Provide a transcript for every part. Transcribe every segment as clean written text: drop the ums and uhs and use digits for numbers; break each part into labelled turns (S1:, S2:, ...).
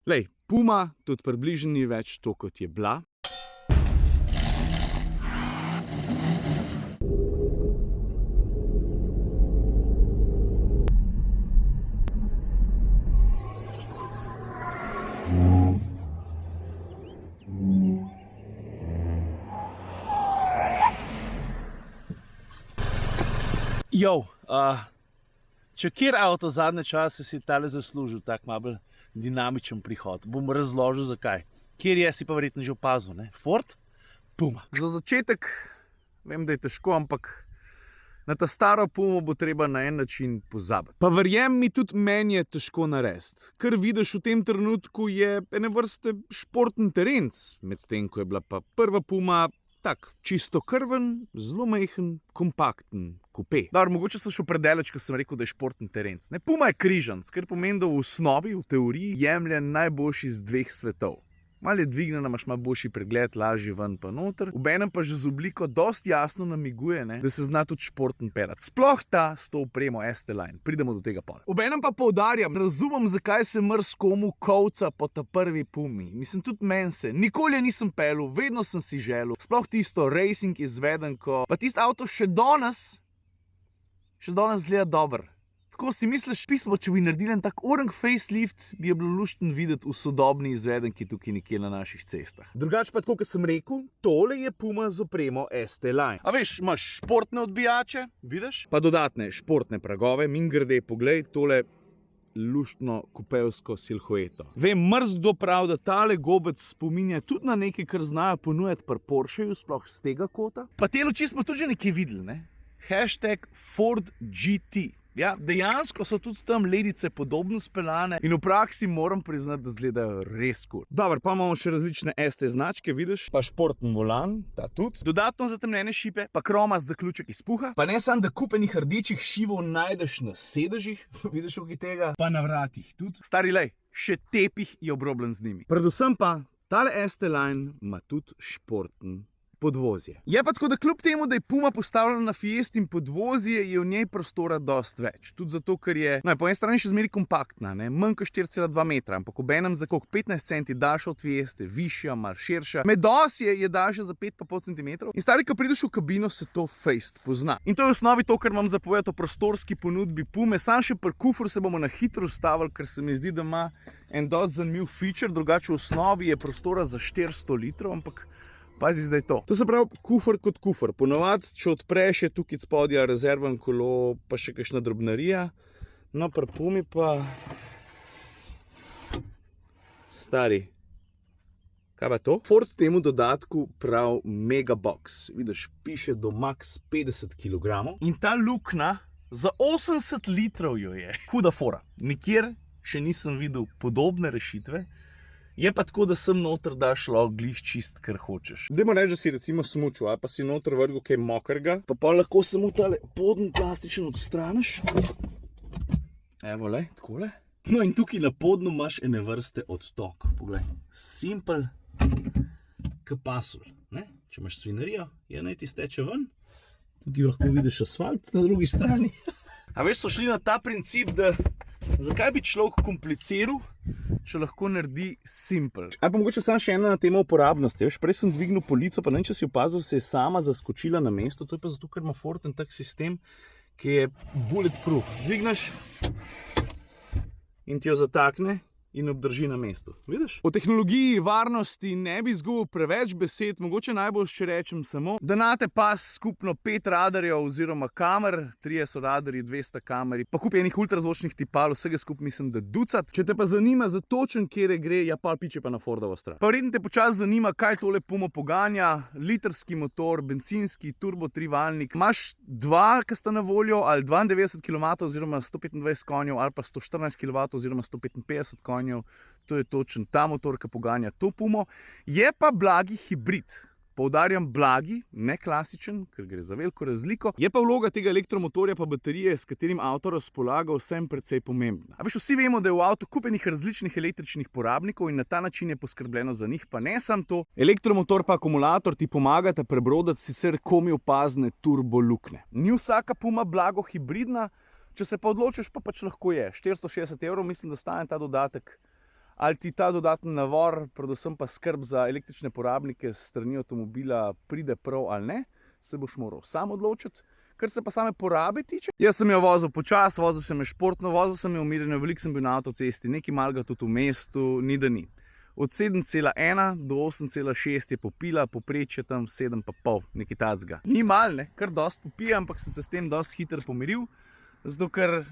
S1: Lej, Puma tudi približno ni več to, kot je bila. Če kjer avto zadnje čase si tale zaslužil, tak malo bolj dinamičen prihod, bom razložil zakaj. Kjer je, si pa verjetno že opazil, ne? Ford, Puma. Za začetek, vem, da je težko, ampak na ta staro Pumo bo treba na en način pozabiti. Pa verjem mi, tudi meni je težko narediti. Kar vidiš v tem trenutku je ene vrste športni terenc, medtem ko je bila pa prva Puma tak, čisto krven, zelo majhen, kompakten kupe. Dar, mogoče sem šel predaleč, ko sem rekel, da je športni terenc. Ne, Puma je križanc, kar pomeni, da v osnovi, v teoriji, jemlje najboljši iz dveh svetov. Malo je dvignjena, imaš malo boljši pregled, lažji ven pa noter. Obenem pa že z obliko dosti jasno namiguje, ne, da se zna tudi športno pelati. Sploh ta s to opremo ST-Line. Pridemo do tega pola. Obenem pa poudarjam, razumem, zakaj se komu kovca po ta prvi Pumi. Mislim, tudi meni se. Nikoli je nisem pelil, vedno sem si želel. Sploh tisto racing izvedenko. Pa tisto avto še danes zgleda dobro. Tako si misliš, pismo, če bi naredili en tak orang facelift, bi je bilo luštno videti v sodobni izvedenki tukaj nekje na naših cestah. Drugače pa tako, kot sem rekel, tole je Puma z opremo ST-Line. A veš, imaš športne odbijače, vidiš? Pa dodatne športne pragove, mimogrede, poglej, tole luštno kupevsko silhueto. Vem, kdo pravi, da tale gobec spominja tudi na nekaj, kar znajo ponujati pri Porscheju, sploh z tega kota. Pa te luči smo tudi že nekaj videli, ne? #FordGT. Ja, dejansko so tudi tam ledice podobno speljane in v praksi moram priznati, da izgledajo res kul. Dobro, pa imamo še različne ST značke, vidiš? Pa športni volan, ta tudi. Dodatno zatemnjene šipe, pa kroma z zaključek izpuha. Pa ne samo, da kupenih rdečih šivov najdeš na sedežih, vidiš okaj tega, pa na vratih tudi. Stari lej, še tepih je obrobljen z njimi. Predvsem pa, tale ST-Line ima tudi športni podvozje. Je pa tako, da kljub temu, da je Puma postavljena na Fiestin podvozje, je v njej prostora dosti več. Tudi zato, ker je po eni strani še zmeri kompaktna, ne? Manj kot 4,2 metra, ampak obenem za koliko 15 centi daljša od Fieste, višja, malo širša. Med osje je daljša za 5,5 cm. In stari, ko prideš v kabino, se to fejst pozna. In to je v osnovi to, kar vam zapovedati o prostorski ponudbi Pume. Sam še pri kufru se bomo na hitro ustavili, ker se mi zdi, da ima en dosti zanimiv feature, drugače v osnovi je prostora za 400 litrov, ampak pazi zdaj to. To se pravi kufr kot kufr. Ponovadi, če odpreš, je tukaj spodja rezervno kolo, pa še kakšna drobnarija. No, pri Pumi pa stari. Kaj pa to? Ford temu dodatku pravi Megabox. Vidiš, piše do max 50 kg. In ta luknja za 80 litrov jo je. Huda fora. Nikjer še nisem videl podobne rešitve. Je pa tako, da sem noter daš lahko glih čist, kar hočeš. Dajmo reči, da si recimo smučil, ali pa si noter vrgel kaj mokrega, pa lahko samo tale podn plastičen odstraniš. Evo, lej, takole. No in tukaj na podnu imaš ene vrste odtok. Poglej, simpel, kot pasulj. Če imaš svinarijo, je naj ti steče ven. Tukaj lahko vidiš asfalt na drugi strani. A veš, so šli na ta princip, da zakaj bi človek kompliciral, če lahko naredi simpel. Ali pa mogoče samo še ena na temo uporabnosti. Prej sem dvignil polico, pa ne vem, če si opazil, se je sama zaskočila na mesto. To je pa zato, ker ima Ford en tak sistem, ki je bulletproof. Dvigneš in ti jo zatakne in obdrži na mestu. Vidiš? O tehnologiji varnosti ne bi izgubil preveč besed, mogoče najbolj še rečem samo, da nate pas skupno 5 radarjev oziroma kamer, 3 so radarji, 200 kameri, pa kup enih ultrazvočnih tipal, vsega skup mislim, da ducat. Če te pa zanima za točen, kjer gre, ja pa piče pa na Fordovo stran. Pa verjetno te počasi zanima, kaj tole Puma poganja, litrski motor, bencinski, turbo trivaljnik. Imaš dva, ki sta na voljo, ali 92 kW oziroma 125 konjev, ali pa 114 kW oziroma 155 konjev. To je točen ta motor, ki poganja to Pumo. Je pa blagi hibrid. Poudarjam blagi, ne klasičen, ker gre za veliko razliko. Je pa vloga tega elektromotorja pa baterije, s katerim avto razpolaga, vsem precej pomembna. A veš, vsi vemo, da je v avtu kupenih različnih električnih porabnikov in na ta način je poskrbljeno za njih, pa ne samo to. Elektromotor pa akumulator ti pomagata prebrodati sicer komi opazne turbo luknje. Ni vsaka Puma blago hibridna, če se pa odločiš, pa pač lahko je. 460 €, mislim, da stane ta dodatek. ali ti ta dodaten navor, predvsem pa skrb za električne porabnike s strani avtomobila pride prav ali ne, se boš moral sam odločiti. Kar se pa same porabe tiče, jaz sem jo vozil počas, vozil sem jo športno, vozil sem jo umirjeno, veliko sem bil na avtocesti, nekaj malega tudi v mestu, ni da ni. Od 7,1 do 8,6 je popila, povprečje tam 7,5, nekaj tacga. Ni malo, ne, kar dosti popija, ampak sem se s tem dosti hitro pomiril, zato ker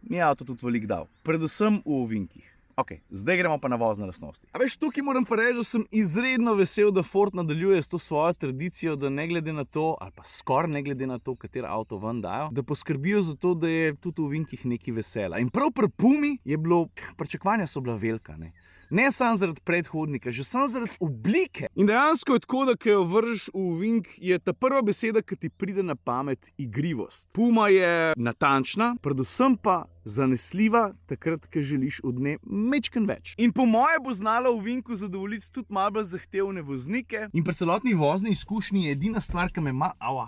S1: mi je avto tudi veliko dal, predvsem v ovinkih. Ok, zdaj gremo pa na vozne lastnosti. A veš, tukaj moram pa reči, da sem izredno vesel, da Ford nadaljuje s to svojo tradicijo, da ne glede na to, ali pa skoraj ne glede na to, katero avto ven dajo, da poskrbijo za to, da je tudi v ovinkih nekaj vesela. In prav pri Pumi je bilo, pričakovanja so bila velika, ne. Ne samo zaradi predhodnika, že samo zaradi oblike. In dejansko je tako, da ko jo vržeš v ovink, je ta prva beseda, ki ti pride na pamet, igrivost. Puma je natančna, predvsem pa zanesljiva, takrat, ko želiš od nje mečken več. In po moje bo znala v ovinku zadovoljiti tudi malo bolj zahtevne voznike. In pri celotni vozni izkušnji je edina stvar, ki me malo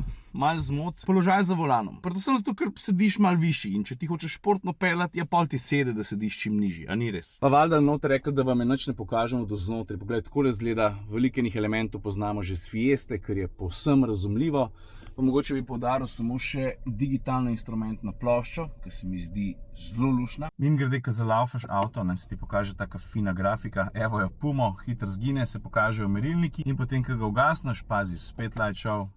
S1: zmot, položaj za volanom. Predvsem zato, ker sediš malo višji in če ti hočeš športno peljati, je pol ti sede, da sediš čim nižji, a ni res? Pa valjda noter rekel, da vam je nič ne pokažemo do znotraj. Poglej, takole izgleda, veliko enih elementov poznamo že s Fieste, kar je povsem razumljivo. Pa mogoče bi poudaril samo še digitalno instrumentno ploščo, ki se mi zdi zelo luštna. Mimogrede, ko zalaufaš avto, se ti pokaže taka fina grafika, evo jo Pumo, hitro zgine, se pokažejo merilniki in potem, ko ga ugasneš, pazi, spet light show.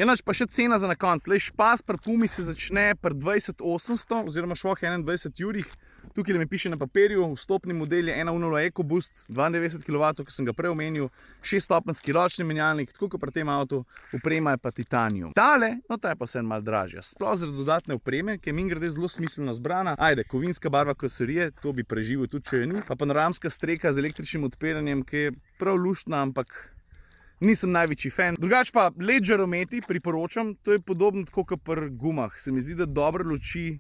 S1: Enač pa še cena za na konc. Lej, špas pri Pumi se začne pri 20.800 oziroma švoh 21 jurih. Tukaj mi piše na papirju, vstopni model je 1.0 EcoBoost, 92 kW, ki sem ga prej omenil, 6-stopenjski ročni menjalnik, tako kot pri tem avtu, oprema je pa titanium. Tale, no ta je pa vseeno malo dražja, sploh zaradi dodatne opreme, ki je mimogrede zelo smiselno zbrana. Ajde, kovinska barva karoserije, to bi preživel tudi, če je ni. Pa panoramska streka z električnim odpiranjem, ki je prav luštna, ampak nisem največji fan. Drugač pa led žarometi priporočam, to je podobno tako kot pri gumah. Se mi zdi, da dobre luči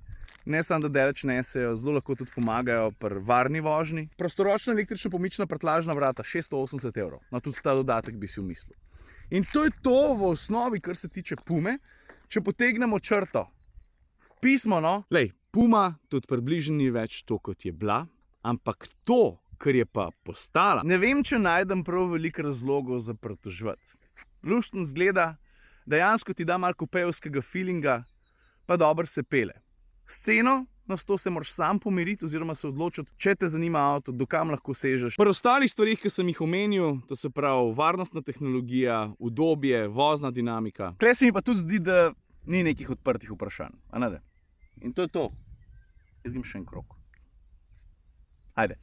S1: ne samo da daleč nesejo, zelo lahko tudi pomagajo pri varni vožnji. Prostoročna električna pomična prtljažna vrata, 680 €. No, tudi ta dodatek bi si umislil. In to je to v osnovi, kar se tiče Pume. Če potegnemo črto, pismo, no, lej, Puma tudi približno ni več to, kot je bila, ampak to, kar je pa postala, ne vem, če najdem prav veliko razlogov za pritoževati. Luštno zgleda, dejansko ti da malo kupejevskega feelinga, pa dobro se pele. S ceno, no, s to se moraš sam pomiriti oziroma se odločiti, če te zanima avto, do kam lahko sežeš. Pri ostalih stvarih, ki sem jih omenil, to se pravi varnostna tehnologija, udobje, vozna dinamika. Tukaj se mi pa tudi zdi, da ni nekih odprtih vprašanj. A ne? In to je to. Jaz grem še en krog. Ajde.